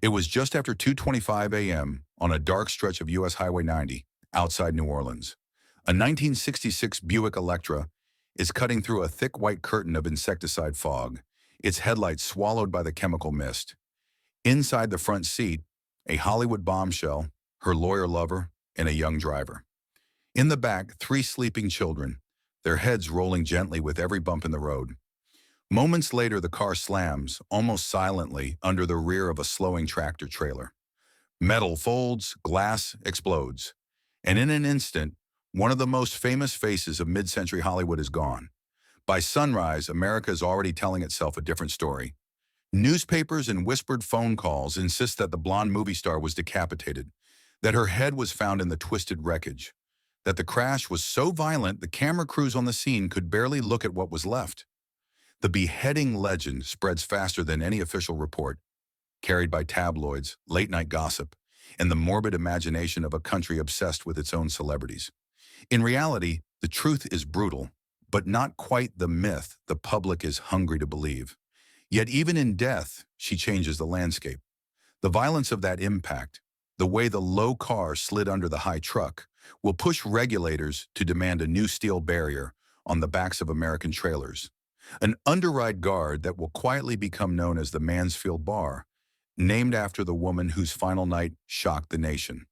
It was just after 2:25 a.m. on a dark stretch of U.S. Highway 90 outside New Orleans. A 1966 Buick Electra is cutting through a thick white curtain of insecticide fog, its headlights swallowed by the chemical mist. Inside the front seat, a Hollywood bombshell, her lawyer lover, and a young driver. In the back, three sleeping children, their heads rolling gently with every bump in the road. Moments later, the car slams, almost silently, under the rear of a slowing tractor trailer. Metal folds, glass explodes. And in an instant, one of the most famous faces of mid-century Hollywood is gone. By sunrise, America is already telling itself a different story. Newspapers and whispered phone calls insist that the blonde movie star was decapitated, that her head was found in the twisted wreckage, that the crash was so violent the camera crews on the scene could barely look at what was left. The beheading legend spreads faster than any official report, carried by tabloids, late-night gossip, and the morbid imagination of a country obsessed with its own celebrities. In reality, the truth is brutal, but not quite the myth the public is hungry to believe. Yet even in death, she changes the landscape. The violence of that impact, the way the low car slid under the high truck, will push regulators to demand a new steel barrier on the backs of American trailers. An underride guard that will quietly become known as the Mansfield Bar, named after the woman whose final night shocked the nation.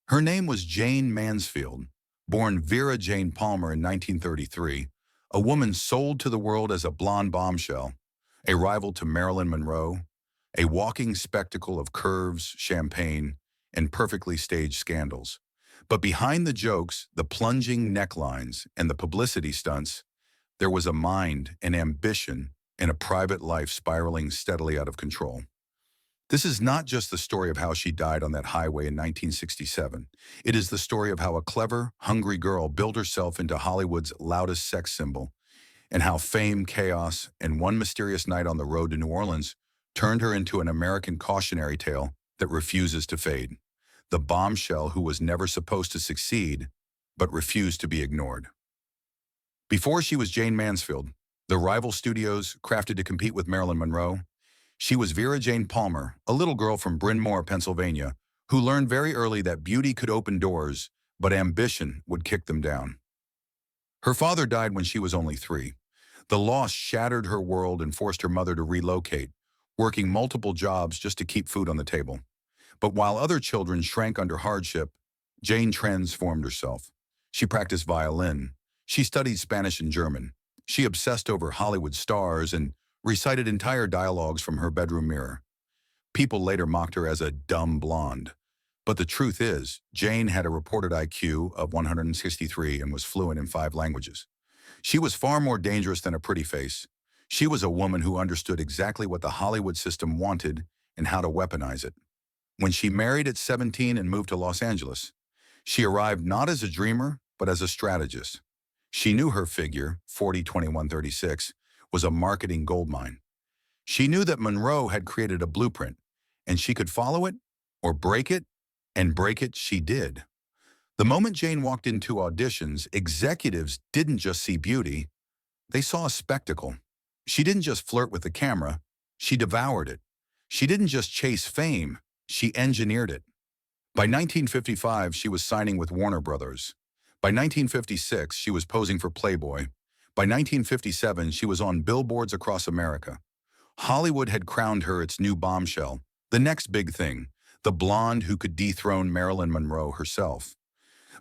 Her name was Jayne Mansfield, born Vera Jane Palmer in 1933, a woman sold to the world as a blonde bombshell, a rival to Marilyn Monroe, a walking spectacle of curves, champagne, and perfectly staged scandals. But behind the jokes, the plunging necklines, and the publicity stunts, there was a mind, an ambition, and a private life spiraling steadily out of control. This is not just the story of how she died on that highway in 1967. It is the story of how a clever, hungry girl built herself into Hollywood's loudest sex symbol, and how fame, chaos, and one mysterious night on the road to New Orleans turned her into an American cautionary tale that refuses to fade. The bombshell who was never supposed to succeed, but refused to be ignored. Before she was Jayne Mansfield, the rival studios crafted to compete with Marilyn Monroe, she was Vera Jane Palmer, a little girl from Bryn Mawr, Pennsylvania, who learned very early that beauty could open doors, but ambition would kick them down. Her father died when she was only 3. The loss shattered her world and forced her mother to relocate, working multiple jobs just to keep food on the table. But while other children shrank under hardship, Jayne transformed herself. She practiced violin. She studied Spanish and German. She obsessed over Hollywood stars and recited entire dialogues from her bedroom mirror. People later mocked her as a dumb blonde. But the truth is, Jayne had a reported IQ of 163 and was fluent in 5 languages. She was far more dangerous than a pretty face. She was a woman who understood exactly what the Hollywood system wanted and how to weaponize it. When she married at 17 and moved to Los Angeles, she arrived not as a dreamer, but as a strategist. She knew her figure, 40-21-36, was a marketing goldmine. She knew that Monroe had created a blueprint, and she could follow it or break it, and break it she did. The moment Jayne walked into auditions, executives didn't just see beauty, they saw a spectacle. She didn't just flirt with the camera, she devoured it. She didn't just chase fame, she engineered it. By 1955, she was signing with Warner Brothers. By 1956, she was posing for Playboy. By 1957, she was on billboards across America. Hollywood had crowned her its new bombshell, the next big thing, the blonde who could dethrone Marilyn Monroe herself.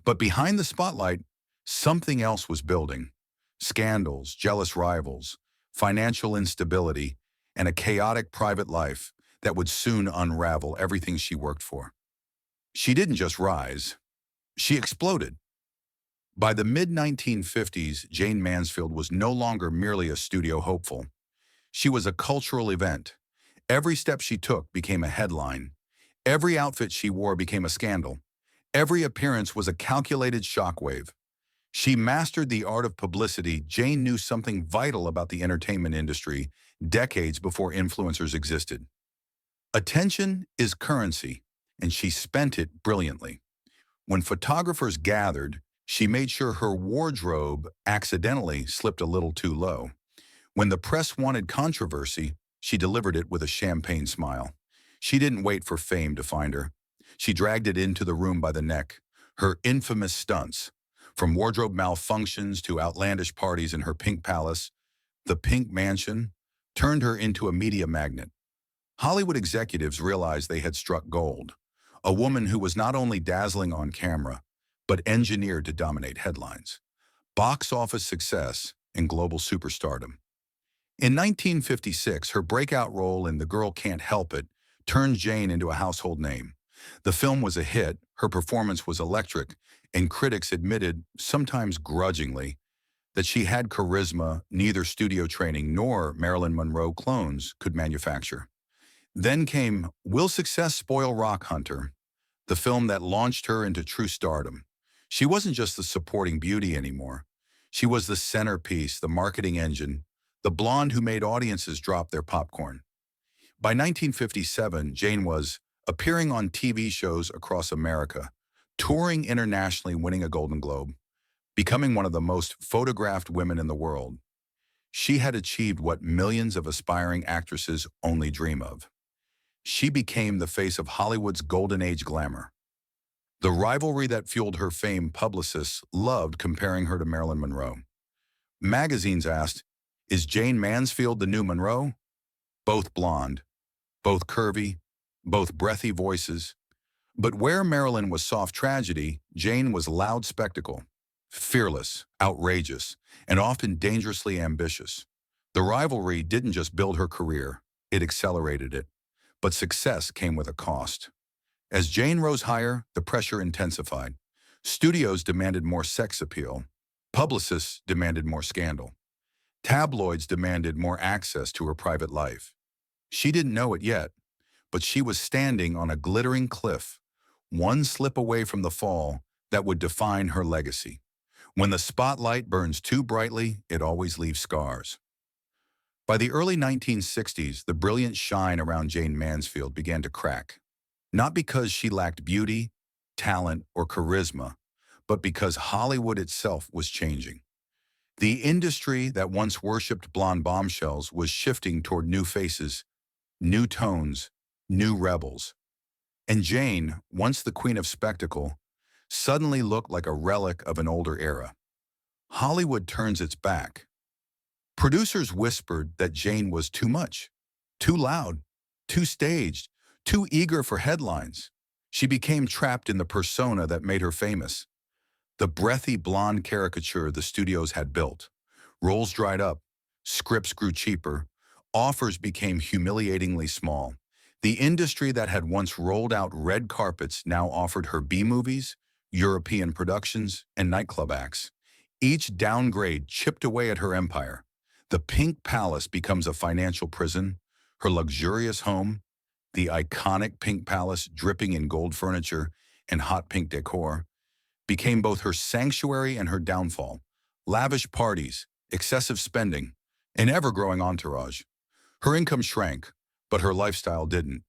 But behind the spotlight, something else was building. Scandals, jealous rivals, financial instability, and a chaotic private life that would soon unravel everything she worked for. She didn't just rise, she exploded. By the mid-1950s, Jayne Mansfield was no longer merely a studio hopeful. She was a cultural event. Every step she took became a headline. Every outfit she wore became a scandal. Every appearance was a calculated shockwave. She mastered the art of publicity. Jayne knew something vital about the entertainment industry decades before influencers existed. Attention is currency, and she spent it brilliantly. When photographers gathered, she made sure her wardrobe accidentally slipped a little too low. When the press wanted controversy, she delivered it with a champagne smile. She didn't wait for fame to find her. She dragged it into the room by the neck. Her infamous stunts, from wardrobe malfunctions to outlandish parties in her pink palace, the Pink Mansion, turned her into a media magnet. Hollywood executives realized they had struck gold. A woman who was not only dazzling on camera, but engineered to dominate headlines, box office success, and global superstardom. In 1956, her breakout role in The Girl Can't Help It turned Jayne into a household name. The film was a hit, her performance was electric, and critics admitted, sometimes grudgingly, that she had charisma neither studio training nor Marilyn Monroe clones could manufacture. Then came Will Success Spoil Rock Hunter, the film that launched her into true stardom. She wasn't just the supporting beauty anymore. She was the centerpiece, the marketing engine, the blonde who made audiences drop their popcorn. By 1957, Jayne was appearing on TV shows across America, touring internationally, winning a Golden Globe, becoming one of the most photographed women in the world. She had achieved what millions of aspiring actresses only dream of. She became the face of Hollywood's golden age glamour. The rivalry that fueled her fame, publicists loved comparing her to Marilyn Monroe. Magazines asked, "Is Jayne Mansfield the new Monroe?" Both blonde, both curvy, both breathy voices. But where Marilyn was soft tragedy, Jayne was loud spectacle. Fearless, outrageous, and often dangerously ambitious. The rivalry didn't just build her career, it accelerated it. But success came with a cost. As Jayne rose higher, the pressure intensified. Studios demanded more sex appeal. Publicists demanded more scandal. Tabloids demanded more access to her private life. She didn't know it yet, but she was standing on a glittering cliff, one slip away from the fall that would define her legacy. When the spotlight burns too brightly, it always leaves scars. By the early 1960s, the brilliant shine around Jayne Mansfield began to crack. Not because she lacked beauty, talent, or charisma, but because Hollywood itself was changing. The industry that once worshipped blonde bombshells was shifting toward new faces, new tones, new rebels. And Jayne, once the queen of spectacle, suddenly looked like a relic of an older era. Hollywood turns its back. Producers whispered that Jayne was too much, too loud, too staged, too eager for headlines. She became trapped in the persona that made her famous. The breathy blonde caricature the studios had built. Roles dried up, scripts grew cheaper, offers became humiliatingly small. The industry that had once rolled out red carpets now offered her B-movies, European productions, and nightclub acts. Each downgrade chipped away at her empire. The Pink Palace becomes a financial prison, her luxurious home, the iconic Pink Palace dripping in gold furniture and hot pink decor, became both her sanctuary and her downfall. Lavish parties, excessive spending, an ever-growing entourage. Her income shrank, but her lifestyle didn't.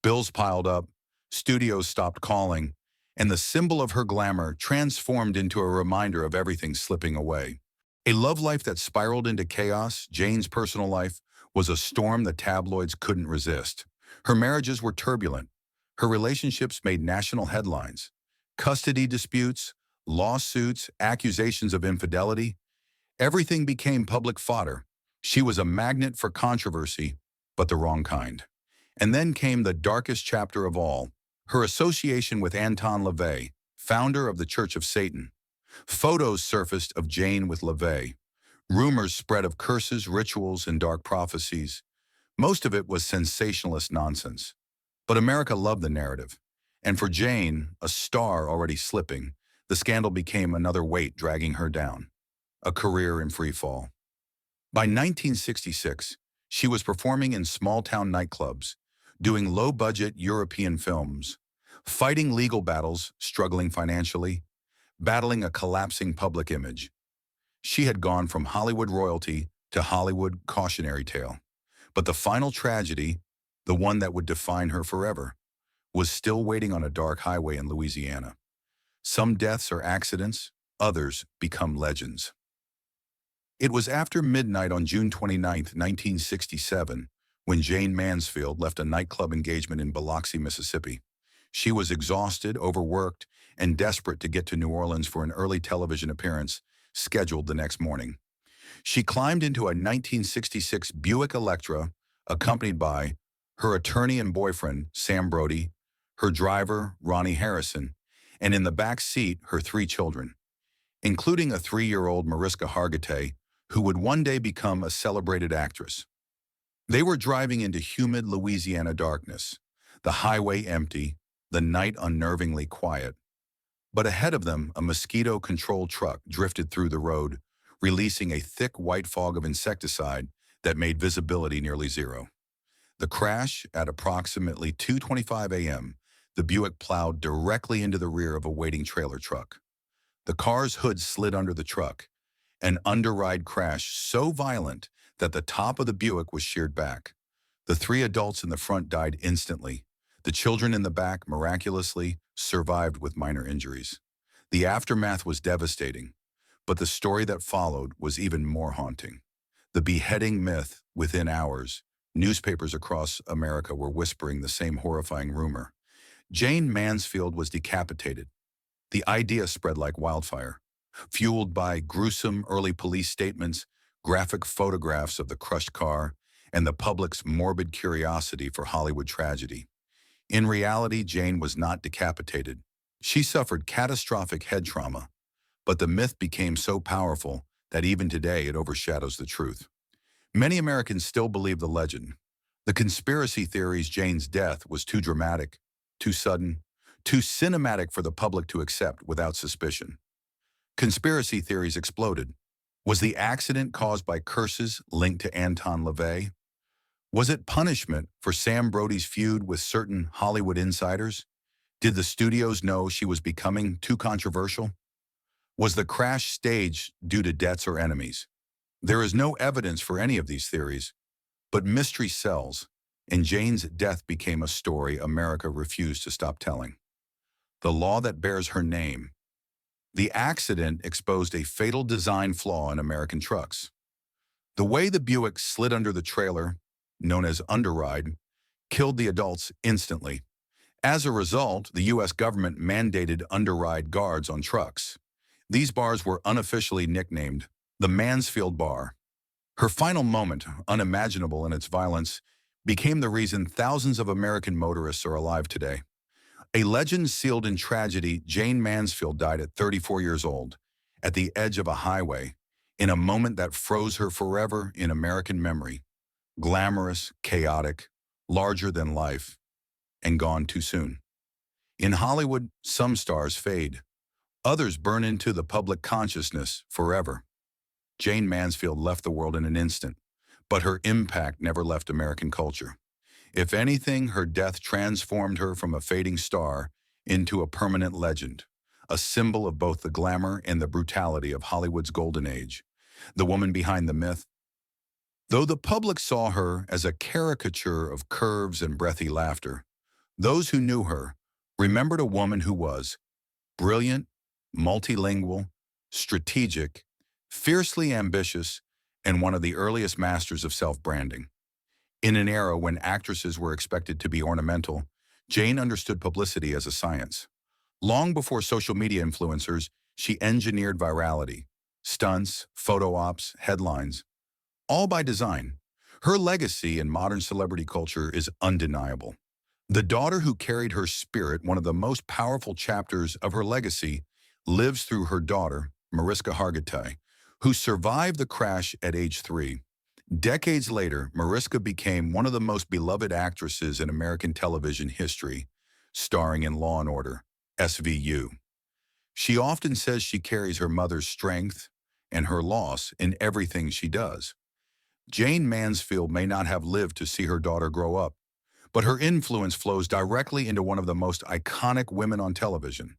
Bills piled up, studios stopped calling, and the symbol of her glamour transformed into a reminder of everything slipping away. A love life that spiraled into chaos, Jayne's personal life, was a storm the tabloids couldn't resist. Her marriages were turbulent. Her relationships made national headlines. Custody disputes, lawsuits, accusations of infidelity. Everything became public fodder. She was a magnet for controversy, but the wrong kind. And then came the darkest chapter of all, her association with Anton LaVey, founder of the Church of Satan. Photos surfaced of Jayne with LaVey. Rumors spread of curses, rituals, and dark prophecies. Most of it was sensationalist nonsense. But America loved the narrative. And for Jayne, a star already slipping, the scandal became another weight dragging her down. A career in free fall. By 1966, she was performing in small-town nightclubs, doing low-budget European films, fighting legal battles, struggling financially, battling a collapsing public image. She had gone from Hollywood royalty to Hollywood cautionary tale. But the final tragedy, the one that would define her forever, was still waiting on a dark highway in Louisiana. Some deaths are accidents, others become legends. It was after midnight on June 29, 1967, when Jayne Mansfield left a nightclub engagement in Biloxi, Mississippi. She was exhausted, overworked, and desperate to get to New Orleans for an early television appearance scheduled the next morning. She climbed into a 1966 Buick Electra, accompanied by her attorney and boyfriend, Sam Brody, her driver, Ronnie Harrison, and in the back seat, her three children, including a 3-year-old Mariska Hargitay, who would one day become a celebrated actress. They were driving into humid Louisiana darkness, the highway empty, the night unnervingly quiet. But ahead of them, a mosquito-controlled truck drifted through the road, releasing a thick white fog of insecticide that made visibility nearly zero. The crash, at approximately 2:25 a.m., the Buick plowed directly into the rear of a waiting trailer truck. The car's hood slid under the truck, an underride crash so violent that the top of the Buick was sheared back. The 3 adults in the front died instantly. The children in the back miraculously survived with minor injuries. The aftermath was devastating, but the story that followed was even more haunting. The beheading myth within hours, newspapers across America were whispering the same horrifying rumor. Jayne Mansfield was decapitated. The idea spread like wildfire, fueled by gruesome early police statements, graphic photographs of the crushed car, and the public's morbid curiosity for Hollywood tragedy. In reality, Jayne was not decapitated. She suffered catastrophic head trauma, but the myth became so powerful that even today it overshadows the truth. Many Americans still believe the legend. The conspiracy theories Jayne's death was too dramatic, too sudden, too cinematic for the public to accept without suspicion. Conspiracy theories exploded. Was the accident caused by curses linked to Anton LaVey? Was it punishment for Sam Brody's feud with certain Hollywood insiders? Did the studios know she was becoming too controversial? Was the crash staged due to debts or enemies? There is no evidence for any of these theories, but mystery sells, and Jayne's death became a story America refused to stop telling. The law that bears her name. The accident exposed a fatal design flaw in American trucks. The way the Buick slid under the trailer, known as underride, killed the adults instantly. As a result, the U.S. government mandated underride guards on trucks. These bars were unofficially nicknamed the Mansfield Bar. Her final moment, unimaginable in its violence, became the reason thousands of American motorists are alive today. A legend sealed in tragedy, Jayne Mansfield died at 34 years old, at the edge of a highway, in a moment that froze her forever in American memory. Glamorous, chaotic, larger than life, and gone too soon. In Hollywood, some stars fade. Others burn into the public consciousness forever. Jayne Mansfield left the world in an instant, but her impact never left American culture. If anything, her death transformed her from a fading star into a permanent legend, a symbol of both the glamour and the brutality of Hollywood's golden age, the woman behind the myth. Though the public saw her as a caricature of curves and breathy laughter, those who knew her remembered a woman who was brilliant, multilingual, strategic, fiercely ambitious, and one of the earliest masters of self-branding. In an era when actresses were expected to be ornamental, Jayne understood publicity as a science. Long before social media influencers, she engineered virality, stunts, photo ops, headlines, all by design. Her legacy in modern celebrity culture is undeniable. The daughter who carried her spirit, one of the most powerful chapters of her legacy, lives through her daughter, Mariska Hargitay, who survived the crash at age 3. Decades later, Mariska became one of the most beloved actresses in American television history, starring in Law & Order, SVU. She often says she carries her mother's strength and her loss in everything she does. Jayne Mansfield may not have lived to see her daughter grow up, but her influence flows directly into one of the most iconic women on television.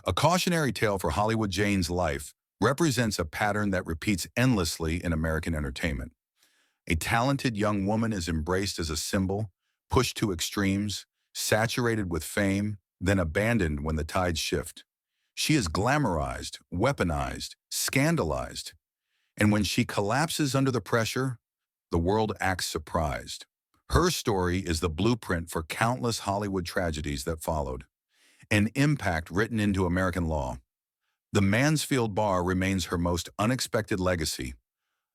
A cautionary tale for Hollywood. Jayne's life represents a pattern that repeats endlessly in American entertainment. A talented young woman is embraced as a symbol, pushed to extremes, saturated with fame, then abandoned when the tides shift. She is glamorized, weaponized, scandalized, and when she collapses under the pressure, the world acts surprised. Her story is the blueprint for countless Hollywood tragedies that followed, an impact written into American law. The Mansfield Bar remains her most unexpected legacy,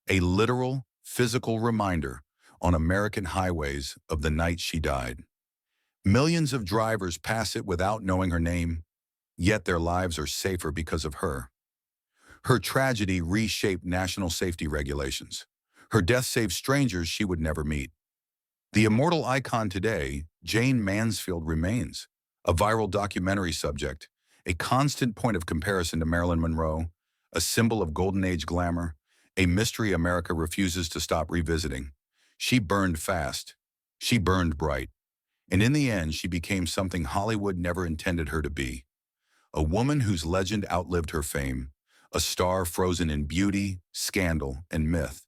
a literal, physical reminder on American highways of the night she died. Millions of drivers pass it without knowing her name, yet their lives are safer because of her. Her tragedy reshaped national safety regulations. Her death saved strangers she would never meet. The immortal icon today, Jayne Mansfield, remains a viral documentary subject, a constant point of comparison to Marilyn Monroe, a symbol of golden age glamour, a mystery America refuses to stop revisiting. She burned fast. She burned bright. And in the end, she became something Hollywood never intended her to be. A woman whose legend outlived her fame, a star frozen in beauty, scandal, and myth,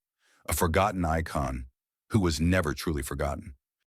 a forgotten icon who was never truly forgotten.